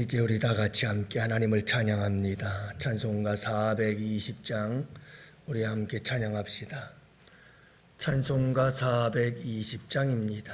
이제 우리 다 같이 함께 하나님을 찬양합니다. 찬송가 420장 우리 함께 찬양합시다. 찬송가 420장입니다.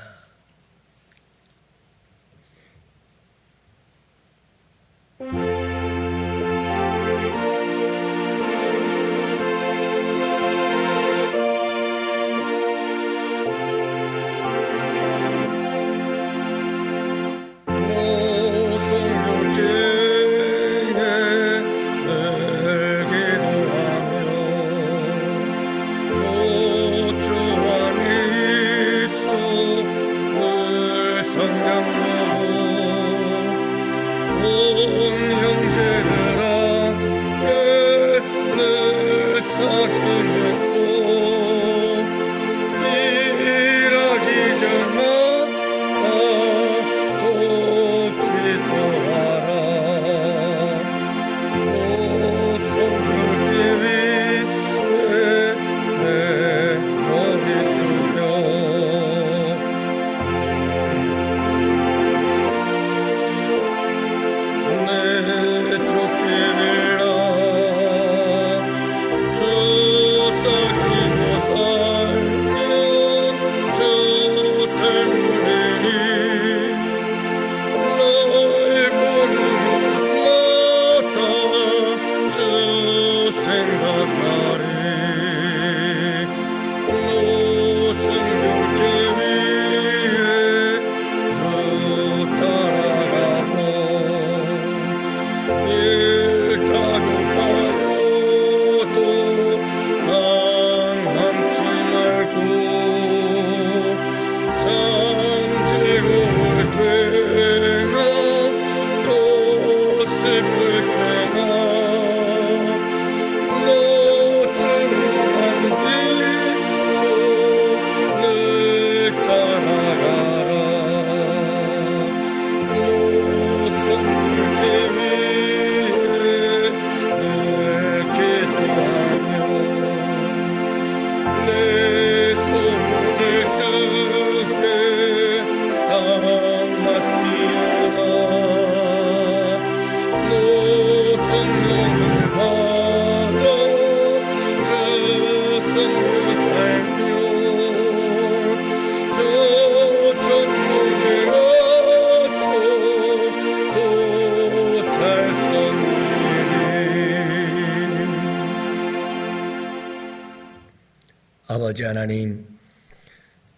아버지 하나님,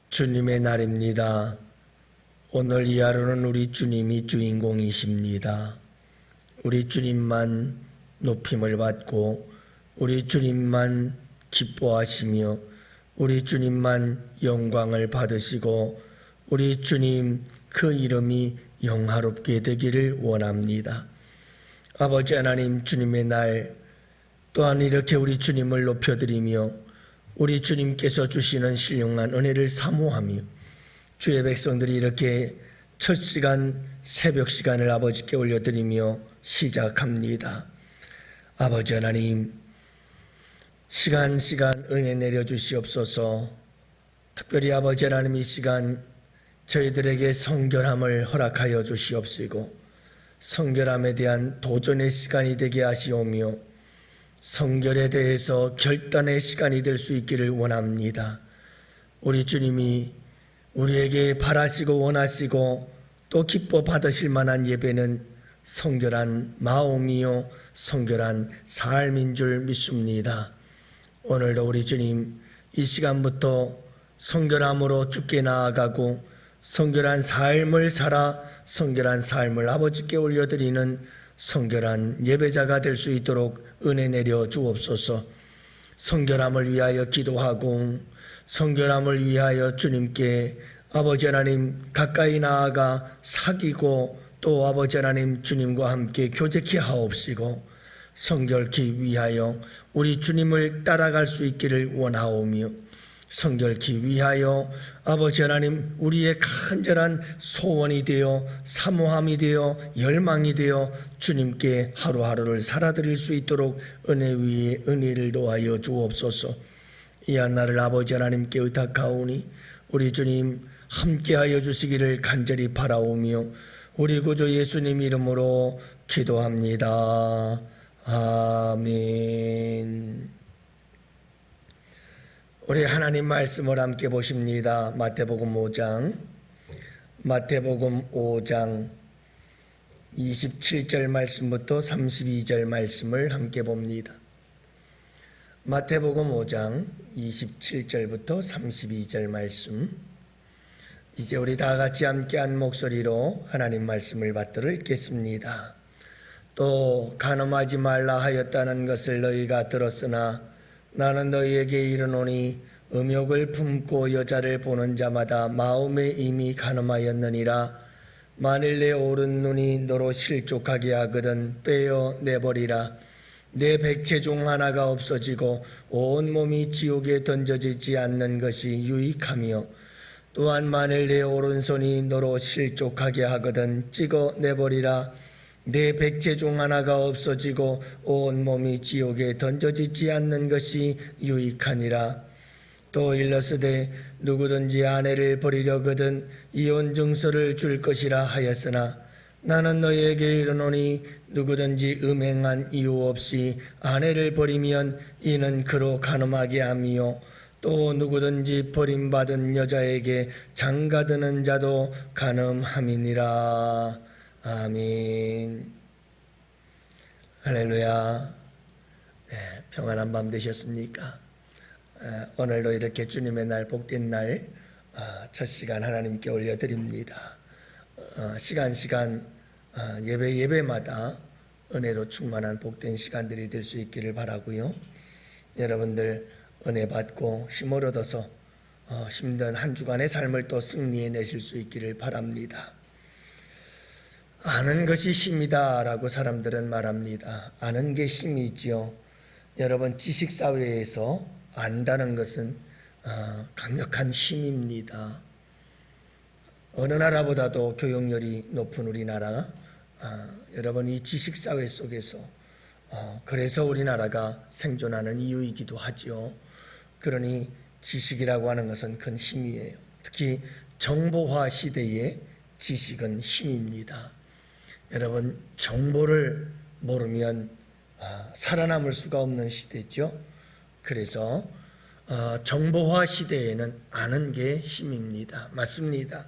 주님의 날입니다. 오늘 이 하루는 우리 주님이 주인공이십니다. 우리 주님만 높임을 받고 우리 주님만 기뻐하시며 우리 주님만 영광을 받으시고 우리 주님 그 이름이 영화롭게 되기를 원합니다. 아버지 하나님, 주님의 날 또한 이렇게 우리 주님을 높여드리며 우리 주님께서 주시는 신령한 은혜를 사모하며 주의 백성들이 이렇게 첫 시간 새벽 시간을 아버지께 올려드리며 시작합니다. 아버지 하나님, 시간 은혜 내려주시옵소서. 특별히 아버지 하나님, 이 시간 저희들에게 성결함을 허락하여 주시옵시고 성결함에 대한 도전의 시간이 되게 하시오며 성결에 대해서 결단의 시간이 될 수 있기를 원합니다. 우리 주님이 우리에게 바라시고 원하시고 또 기뻐 받으실 만한 예배는 성결한 마음이요 성결한 삶인 줄 믿습니다. 오늘도 우리 주님 이 시간부터 성결함으로 주께 나아가고 성결한 삶을 살아 성결한 삶을 아버지께 올려드리는 성결한 예배자가 될 수 있도록 은혜 내려 주옵소서. 성결함을 위하여 기도하고 성결함을 위하여 주님께 아버지 하나님 가까이 나아가 사귀고 또 아버지 하나님 주님과 함께 교제케 하옵시고 성결케 위하여 우리 주님을 따라갈 수 있기를 원하오며 성결케 위하여 아버지 하나님 우리의 간절한 소원이 되어 사모함이 되어 열망이 되어 주님께 하루하루를 살아드릴 수 있도록 은혜 위에 은혜를 더하여 주옵소서. 이 한날을 아버지 하나님께 의탁하오니 우리 주님 함께하여 주시기를 간절히 바라오며 우리 구주 예수님 이름으로 기도합니다. 아멘. 우리 하나님 말씀을 함께 보십니다. 마태복음 5장 27절 말씀부터 32절 말씀을 함께 봅니다. 마태복음 5장 27절부터 32절 말씀. 이제 우리 다 같이 함께 한 목소리로 하나님 말씀을 받들어 읽겠습니다. 또 간음하지 말라 하였다는 것을 너희가 들었으나 나는 너희에게 이르노니 음욕을 품고 여자를 보는 자마다 마음에 이미 간음하였느니라. 만일 내 오른 눈이 너로 실족하게 하거든 빼어 내버리라. 내 백체 중 하나가 없어지고 온 몸이 지옥에 던져지지 않는 것이 유익하며 또한 만일 내 오른손이 너로 실족하게 하거든 찍어 내버리라. 내 백체 중 하나가 없어지고 온 몸이 지옥에 던져지지 않는 것이 유익하니라. 또 일러스되 누구든지 아내를 버리려거든 이혼 증서를 줄 것이라 하였으나 나는 너희에게 이르노니 누구든지 음행한 이유 없이 아내를 버리면 이는 그로 간음하게 함이요 또 누구든지 버림받은 여자에게 장가드는 자도 간음함이니라. 아멘. 할렐루야. 네, 평안한 밤 되셨습니까? 오늘도 이렇게 주님의 날 복된 날 첫 시간 하나님께 올려드립니다. 시간 예배마다 은혜로 충만한 복된 시간들이 될 수 있기를 바라고요. 여러분들 은혜 받고 힘을 얻어서 힘든 한 주간의 삶을 또 승리해 내실 수 있기를 바랍니다. 아는 것이 힘이다 라고 사람들은 말합니다. 아는 게 힘이지요. 여러분 지식사회에서 안다는 것은 강력한 힘입니다. 어느 나라보다도 교육열이 높은 우리나라, 여러분 이 지식사회 속에서 그래서 우리나라가 생존하는 이유이기도 하지요. 그러니 지식이라고 하는 것은 큰 힘이에요. 특히 정보화 시대에 지식은 힘입니다. 여러분 정보를 모르면 살아남을 수가 없는 시대죠. 그래서 정보화 시대에는 아는 게 힘입니다. 맞습니다.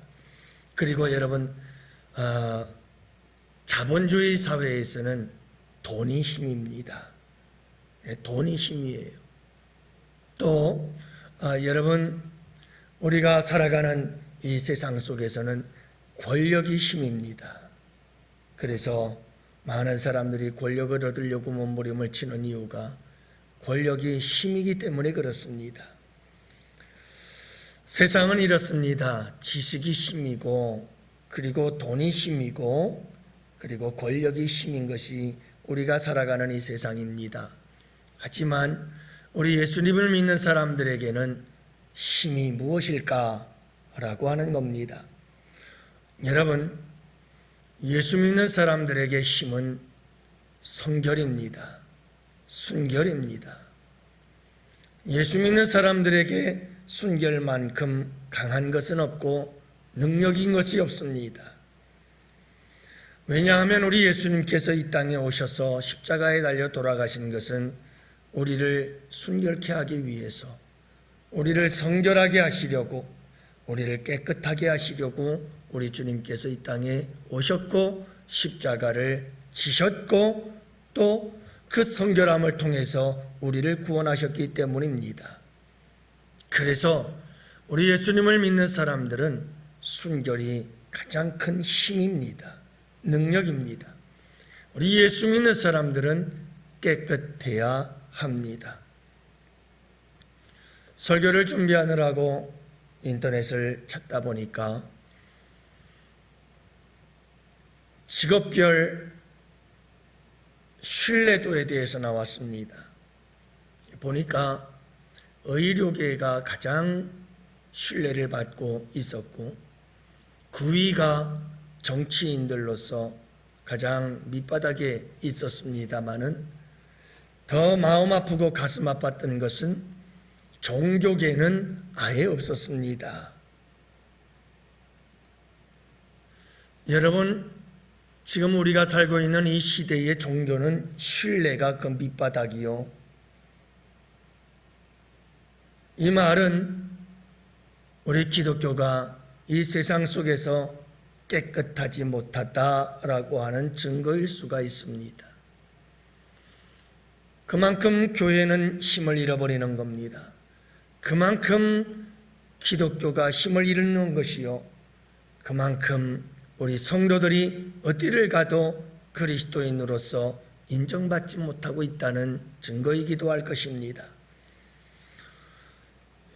그리고 여러분 자본주의 사회에서는 돈이 힘입니다. 돈이 힘이에요. 또 여러분 우리가 살아가는 이 세상 속에서는 권력이 힘입니다. 그래서 많은 사람들이 권력을 얻으려고 몸부림을 치는 이유가 권력이 힘이기 때문에 그렇습니다. 세상은 이렇습니다. 지식이 힘이고 그리고 돈이 힘이고 그리고 권력이 힘인 것이 우리가 살아가는 이 세상입니다. 하지만 우리 예수님을 믿는 사람들에게는 힘이 무엇일까? 라고 하는 겁니다. 여러분 예수 믿는 사람들에게 힘은 성결입니다. 순결입니다. 예수 믿는 사람들에게 순결만큼 강한 것은 없고 능력인 것이 없습니다. 왜냐하면 우리 예수님께서 이 땅에 오셔서 십자가에 달려 돌아가신 것은 우리를 순결케 하기 위해서, 우리를 성결하게 하시려고, 우리를 깨끗하게 하시려고 우리 주님께서 이 땅에 오셨고 십자가를 지셨고 또 그 성결함을 통해서 우리를 구원하셨기 때문입니다. 그래서 우리 예수님을 믿는 사람들은 순결이 가장 큰 힘입니다. 능력입니다. 우리 예수 믿는 사람들은 깨끗해야 합니다. 설교를 준비하느라고 인터넷을 찾다 보니까 직업별 신뢰도에 대해서 나왔습니다. 보니까 의료계가 가장 신뢰를 받고 있었고 9위가 정치인들로서 가장 밑바닥에 있었습니다마는 더 마음 아프고 가슴 아팠던 것은 종교계는 아예 없었습니다. 여러분, 지금 우리가 살고 있는 이 시대의 종교는 신뢰가 그 밑바닥이요. 이 말은 우리 기독교가 이 세상 속에서 깨끗하지 못하다라고 하는 증거일 수가 있습니다. 그만큼 교회는 힘을 잃어버리는 겁니다. 그만큼 기독교가 힘을 잃는 것이요. 그만큼 우리 성도들이 어디를 가도 그리스도인으로서 인정받지 못하고 있다는 증거이기도 할 것입니다.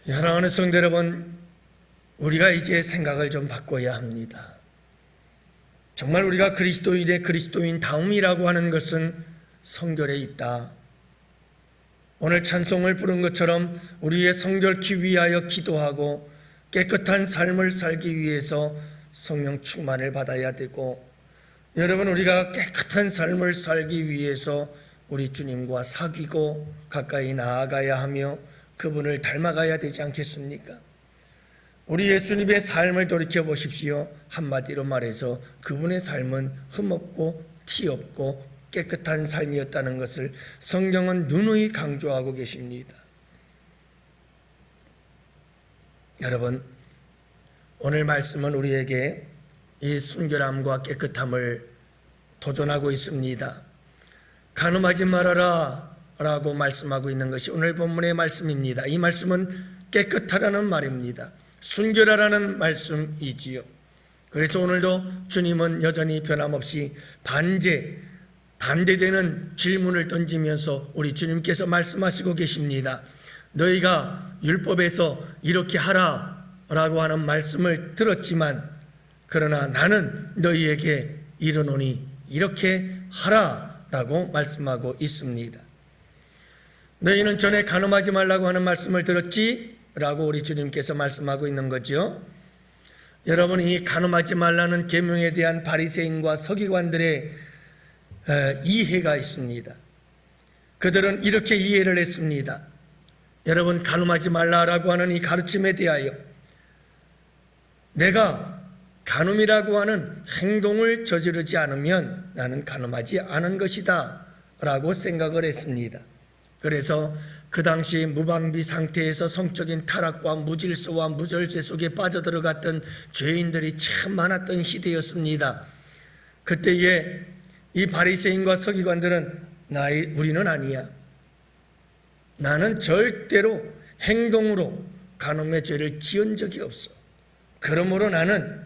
사랑하는 성도 여러분, 우리가 이제 생각을 좀 바꿔야 합니다. 정말 우리가 그리스도인의 그리스도인다움이라고 하는 것은 성결에 있다. 오늘 찬송을 부른 것처럼 우리의 성결케 위하여 기도하고 깨끗한 삶을 살기 위해서 성령 충만을 받아야 되고, 여러분, 우리가 깨끗한 삶을 살기 위해서 우리 주님과 사귀고 가까이 나아가야 하며 그분을 닮아가야 되지 않겠습니까? 우리 예수님의 삶을 돌이켜 보십시오. 한마디로 말해서 그분의 삶은 흠없고 티없고 깨끗한 삶이었다는 것을 성경은 누누이 강조하고 계십니다. 여러분, 오늘 말씀은 우리에게 이 순결함과 깨끗함을 도전하고 있습니다. 간음하지 말아라 라고 말씀하고 있는 것이 오늘 본문의 말씀입니다. 이 말씀은 깨끗하라는 말입니다. 순결하라는 말씀이지요. 그래서 오늘도 주님은 여전히 변함없이 반대되는 질문을 던지면서 우리 주님께서 말씀하시고 계십니다. 너희가 율법에서 이렇게 하라 라고 하는 말씀을 들었지만 그러나 나는 너희에게 이르노니 이렇게 하라 라고 말씀하고 있습니다. 너희는 전에 간음하지 말라고 하는 말씀을 들었지? 라고 우리 주님께서 말씀하고 있는 거죠. 여러분, 이 간음하지 말라는 계명에 대한 바리새인과 서기관들의 이해가 있습니다. 그들은 이렇게 이해를 했습니다. 여러분, 간음하지 말라라고 하는 이 가르침에 대하여 내가 간음이라고 하는 행동을 저지르지 않으면 나는 간음하지 않은 것이다 라고 생각을 했습니다. 그래서 그 당시 무방비 상태에서 성적인 타락과 무질서와 무절제 속에 빠져들어갔던 죄인들이 참 많았던 시대였습니다. 그때에 이 바리새인과 서기관들은 우리는 아니야. 나는 절대로 행동으로 간음의 죄를 지은 적이 없어. 그러므로 나는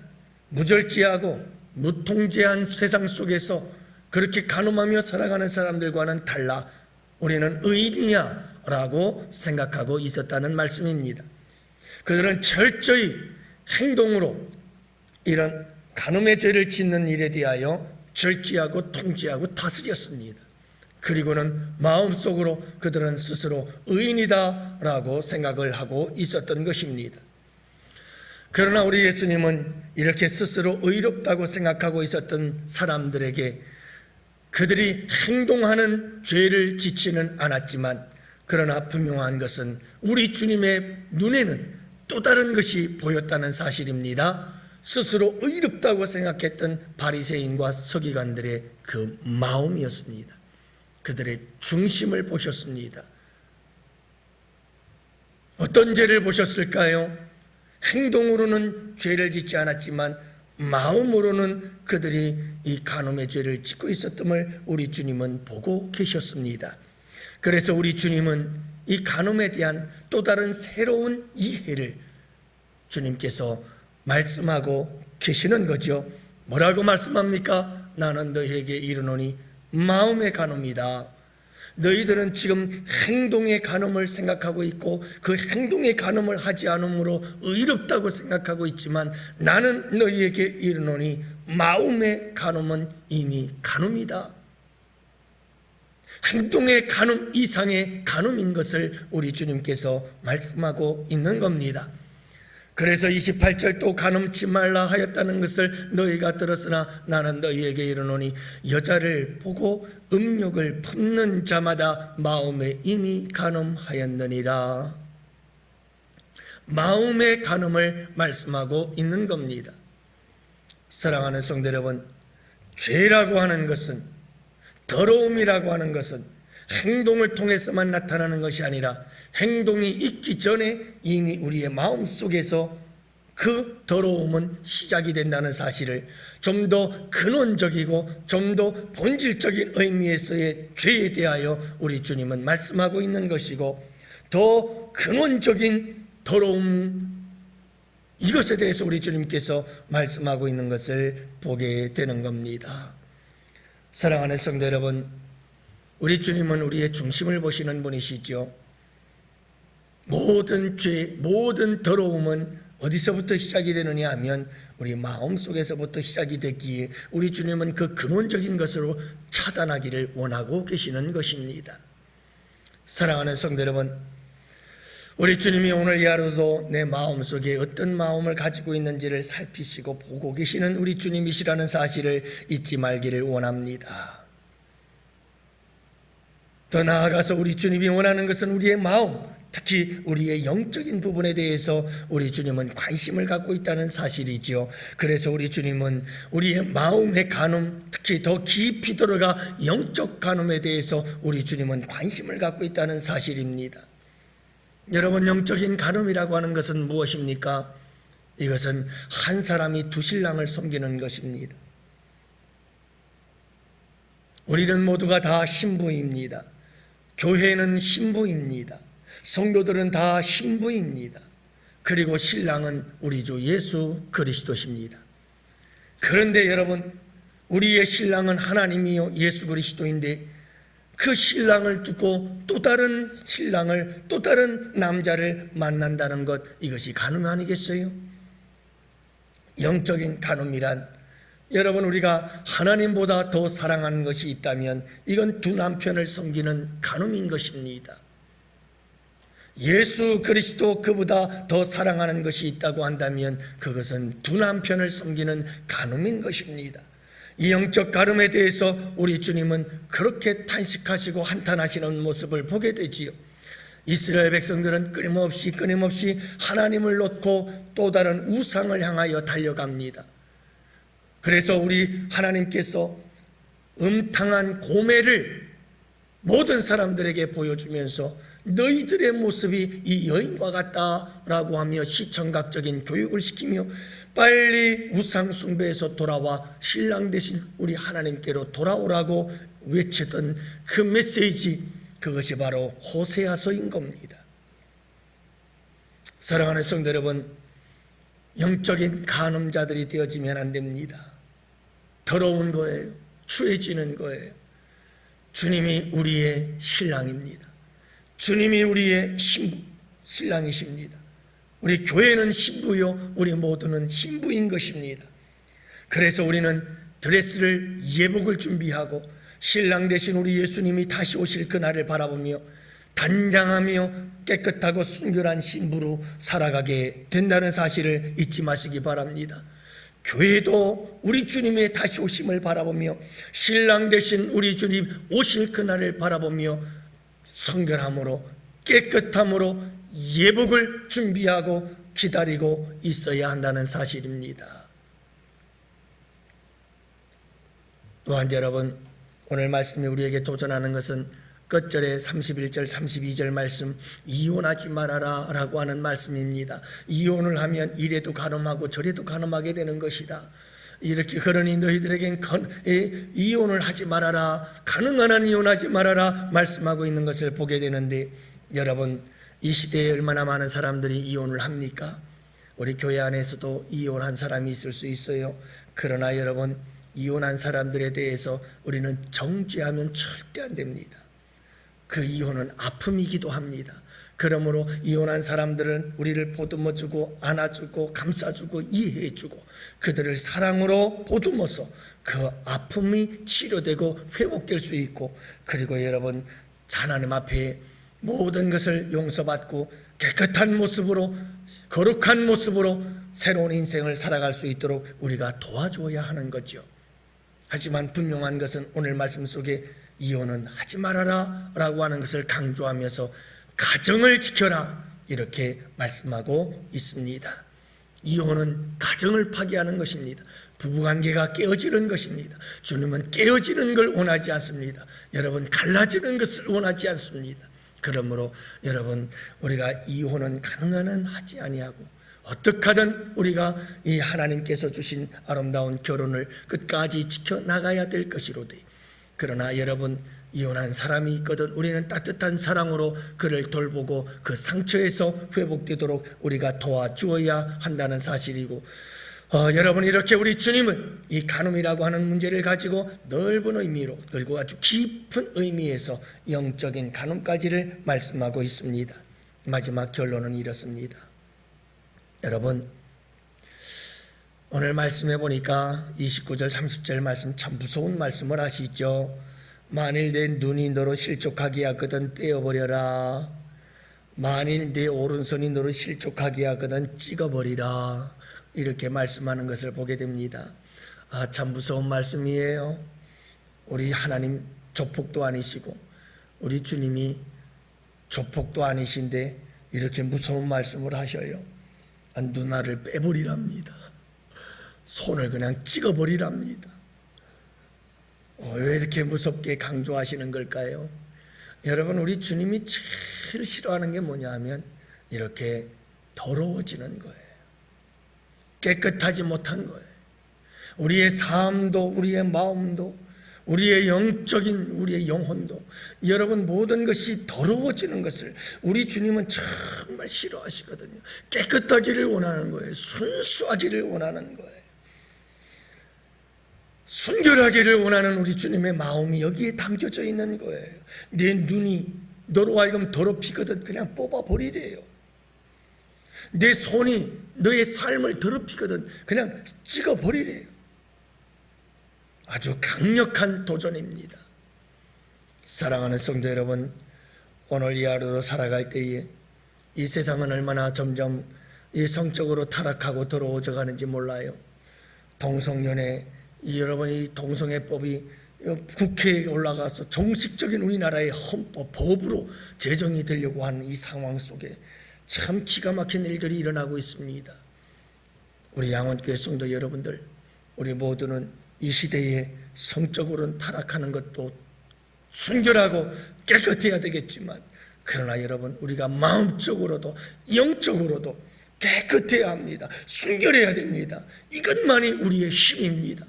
무절제하고 무통제한 세상 속에서 그렇게 간음하며 살아가는 사람들과는 달라. 우리는 의인이야 라고 생각하고 있었다는 말씀입니다. 그들은 철저히 행동으로 이런 간음의 죄를 짓는 일에 대하여 절제하고 통제하고 다스렸습니다. 그리고는 마음속으로 그들은 스스로 의인이다 라고 생각을 하고 있었던 것입니다. 그러나 우리 예수님은 이렇게 스스로 의롭다고 생각하고 있었던 사람들에게 그들이 행동하는 죄를 지지는 않았지만 그러나 분명한 것은 우리 주님의 눈에는 또 다른 것이 보였다는 사실입니다. 스스로 의롭다고 생각했던 바리새인과 서기관들의 그 마음이었습니다. 그들의 중심을 보셨습니다. 어떤 죄를 보셨을까요? 행동으로는 죄를 짓지 않았지만 마음으로는 그들이 이 간음의 죄를 짓고 있었음을 우리 주님은 보고 계셨습니다. 그래서 우리 주님은 이 간음에 대한 또 다른 새로운 이해를 주님께서 말씀하고 계시는 거죠. 뭐라고 말씀합니까? 나는 너희에게 이르노니 마음의 간음이다. 너희들은 지금 행동의 간음을 생각하고 있고 그 행동의 간음을 하지 않으므로 의롭다고 생각하고 있지만 나는 너희에게 이르노니 마음의 간음은 이미 간음이다. 행동의 간음 이상의 간음인 것을 우리 주님께서 말씀하고 있는 겁니다. 그래서 28절 또 간음치 말라 하였다는 것을 너희가 들었으나 나는 너희에게 이르노니 여자를 보고 음욕을 품는 자마다 마음에 이미 간음하였느니라. 마음의 간음을 말씀하고 있는 겁니다. 사랑하는 성도 여러분, 죄라고 하는 것은, 더러움이라고 하는 것은 행동을 통해서만 나타나는 것이 아니라 행동이 있기 전에 이미 우리의 마음 속에서 그 더러움은 시작이 된다는 사실을 좀 더 근원적이고 좀 더 본질적인 의미에서의 죄에 대하여 우리 주님은 말씀하고 있는 것이고, 더 근원적인 더러움, 이것에 대해서 우리 주님께서 말씀하고 있는 것을 보게 되는 겁니다. 사랑하는 성도 여러분, 우리 주님은 우리의 중심을 보시는 분이시죠. 모든 죄, 모든 더러움은 어디서부터 시작이 되느냐 하면 우리 마음속에서부터 시작이 됐기에 우리 주님은 그 근원적인 것으로 차단하기를 원하고 계시는 것입니다. 사랑하는 성도 여러분, 우리 주님이 오늘 이 하루도 내 마음속에 어떤 마음을 가지고 있는지를 살피시고 보고 계시는 우리 주님이시라는 사실을 잊지 말기를 원합니다. 더 나아가서 우리 주님이 원하는 것은 우리의 마음, 특히 우리의 영적인 부분에 대해서 우리 주님은 관심을 갖고 있다는 사실이죠. 그래서 우리 주님은 우리의 마음의 간음, 특히 더 깊이 들어가 영적 간음에 대해서 우리 주님은 관심을 갖고 있다는 사실입니다. 여러분, 영적인 간음이라고 하는 것은 무엇입니까? 이것은 한 사람이 두 신랑을 섬기는 것입니다. 우리는 모두가 다 신부입니다. 교회는 신부입니다. 성도들은 다 신부입니다. 그리고 신랑은 우리 주 예수 그리스도십니다. 그런데 여러분, 우리의 신랑은 하나님이요 예수 그리스도인데 그 신랑을 두고 또 다른 신랑을, 또 다른 남자를 만난다는 것, 이것이 가능 아니겠어요? 영적인 간음이란, 여러분, 우리가 하나님보다 더 사랑하는 것이 있다면 이건 두 남편을 섬기는 간음인 것입니다. 예수 그리스도 그보다 더 사랑하는 것이 있다고 한다면 그것은 두 남편을 섬기는 간음인 것입니다. 이 영적 간음에 대해서 우리 주님은 그렇게 탄식하시고 한탄하시는 모습을 보게 되지요. 이스라엘 백성들은 끊임없이 하나님을 놓고 또 다른 우상을 향하여 달려갑니다. 그래서 우리 하나님께서 음탕한 고매를 모든 사람들에게 보여주면서 너희들의 모습이 이 여인과 같다라고 하며 시청각적인 교육을 시키며 빨리 우상 숭배에서 돌아와 신랑 되신 우리 하나님께로 돌아오라고 외쳤던 그 메시지, 그것이 바로 호세아서인 겁니다. 사랑하는 성도 여러분, 영적인 간음자들이 되어지면 안 됩니다. 더러운 거예요. 추해지는 거예요. 주님이 우리의 신랑입니다. 주님이 우리의 신랑이십니다. 우리 교회는 신부요, 우리 모두는 신부인 것입니다. 그래서 우리는 드레스를, 예복을 준비하고 신랑 되신 우리 예수님이 다시 오실 그날을 바라보며 단장하며 깨끗하고 순결한 신부로 살아가게 된다는 사실을 잊지 마시기 바랍니다. 교회도 우리 주님의 다시 오심을 바라보며 신랑 되신 우리 주님 오실 그날을 바라보며 성결함으로, 깨끗함으로 예복을 준비하고 기다리고 있어야 한다는 사실입니다. 또한 여러분, 오늘 말씀이 우리에게 도전하는 것은 끝절에 31절 32절 말씀, 이혼하지 말아라 라고 하는 말씀입니다. 이혼을 하면 이래도 간음하고 저래도 간음하게 되는 것이다. 이렇게, 그러니 너희들에겐 이혼을 하지 말아라, 가능한 한 이혼하지 말아라 말씀하고 있는 것을 보게 되는데, 여러분, 이 시대에 얼마나 많은 사람들이 이혼을 합니까? 우리 교회 안에서도 이혼한 사람이 있을 수 있어요. 그러나 여러분, 이혼한 사람들에 대해서 우리는 정죄하면 절대 안 됩니다. 그 이혼은 아픔이기도 합니다. 그러므로 이혼한 사람들은 우리를 보듬어주고 안아주고 감싸주고 이해해주고 그들을 사랑으로 보듬어서 그 아픔이 치료되고 회복될 수 있고, 그리고 여러분 하나님 앞에 모든 것을 용서받고 깨끗한 모습으로 거룩한 모습으로 새로운 인생을 살아갈 수 있도록 우리가 도와줘야 하는 거죠. 하지만 분명한 것은 오늘 말씀 속에 이혼은 하지 말아라 라고 하는 것을 강조하면서 가정을 지켜라 이렇게 말씀하고 있습니다. 이혼은 가정을 파괴하는 것입니다. 부부관계가 깨어지는 것입니다. 주님은 깨어지는 걸 원하지 않습니다. 여러분 갈라지는 것을 원하지 않습니다. 그러므로 여러분 우리가 이혼은 가능한 한 하지 아니하고 어떻게 하든 우리가 이 하나님께서 주신 아름다운 결혼을 끝까지 지켜나가야 될 것이로되, 그러나 여러분 이혼한 사람이 있거든 우리는 따뜻한 사랑으로 그를 돌보고 그 상처에서 회복되도록 우리가 도와주어야 한다는 사실이고, 여러분 이렇게 우리 주님은 이 간음이라고 하는 문제를 가지고 넓은 의미로 그리고 아주 깊은 의미에서 영적인 간음까지를 말씀하고 있습니다. 마지막 결론은 이렇습니다. 여러분 오늘 말씀해 보니까 29절 30절 말씀 참 무서운 말씀을 하시죠. 만일 내 눈이 너로 실족하게 하거든 떼어버려라. 만일 내 오른손이 너로 실족하게 하거든 찍어버리라. 이렇게 말씀하는 것을 보게 됩니다. 참 무서운 말씀이에요. 우리 하나님 조폭도 아니시고 우리 주님이 조폭도 아니신데 이렇게 무서운 말씀을 하셔요. 누나를 빼버리랍니다. 손을 그냥 찍어버리랍니다. 왜 이렇게 무섭게 강조하시는 걸까요? 여러분 우리 주님이 제일 싫어하는 게 뭐냐 하면 이렇게 더러워지는 거예요. 깨끗하지 못한 거예요. 우리의 삶도 우리의 마음도 우리의 영적인 우리의 영혼도 여러분 모든 것이 더러워지는 것을 우리 주님은 정말 싫어하시거든요. 깨끗하기를 원하는 거예요. 순수하기를 원하는 거예요. 순결하기를 원하는 우리 주님의 마음이 여기에 담겨져 있는 거예요. 내 눈이 너로 하여금 더럽히거든 그냥 뽑아버리래요. 내 손이 너의 삶을 더럽히거든 그냥 찍어버리래요. 아주 강력한 도전입니다. 사랑하는 성도 여러분, 오늘 이 하루로 살아갈 때에 이 세상은 얼마나 점점 이 성적으로 타락하고 더러워져 가는지 몰라요. 동성연애, 여러분 이 동성애법이 국회에 올라가서 정식적인 우리나라의 헌법, 법으로 제정이 되려고 하는 이 상황 속에 참 기가 막힌 일들이 일어나고 있습니다. 우리 양원교회 성도 여러분들, 우리 모두는 이 시대에 성적으로는 타락하는 것도 순결하고 깨끗해야 되겠지만, 그러나 여러분 우리가 마음적으로도 영적으로도 깨끗해야 합니다. 순결해야 됩니다. 이것만이 우리의 힘입니다.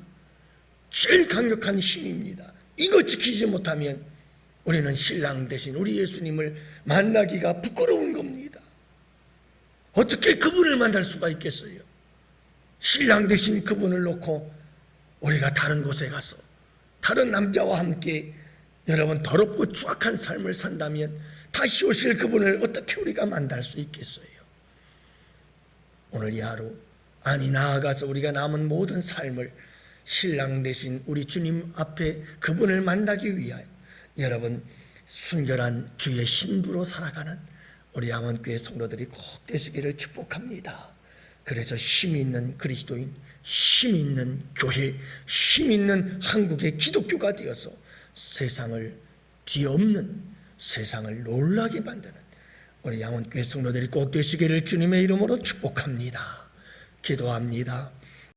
제일 강력한 힘입니다. 이거 지키지 못하면 우리는 신랑 대신 우리 예수님을 만나기가 부끄러운 겁니다. 어떻게 그분을 만날 수가 있겠어요? 신랑 대신 그분을 놓고 우리가 다른 곳에 가서 다른 남자와 함께 여러분 더럽고 추악한 삶을 산다면 다시 오실 그분을 어떻게 우리가 만날 수 있겠어요? 오늘 이 하루, 아니 나아가서 우리가 남은 모든 삶을 신랑 대신 우리 주님 앞에 그분을 만나기 위하여 여러분 순결한 주의 신부로 살아가는 우리 양원교회 성도들이 꼭 되시기를 축복합니다. 그래서 힘 있는 그리스도인, 힘 있는 교회, 힘 있는 한국의 기독교가 되어서 세상을 뒤엎는, 세상을 놀라게 만드는 우리 양원교회 성도들이 꼭 되시기를 주님의 이름으로 축복합니다. 기도합니다.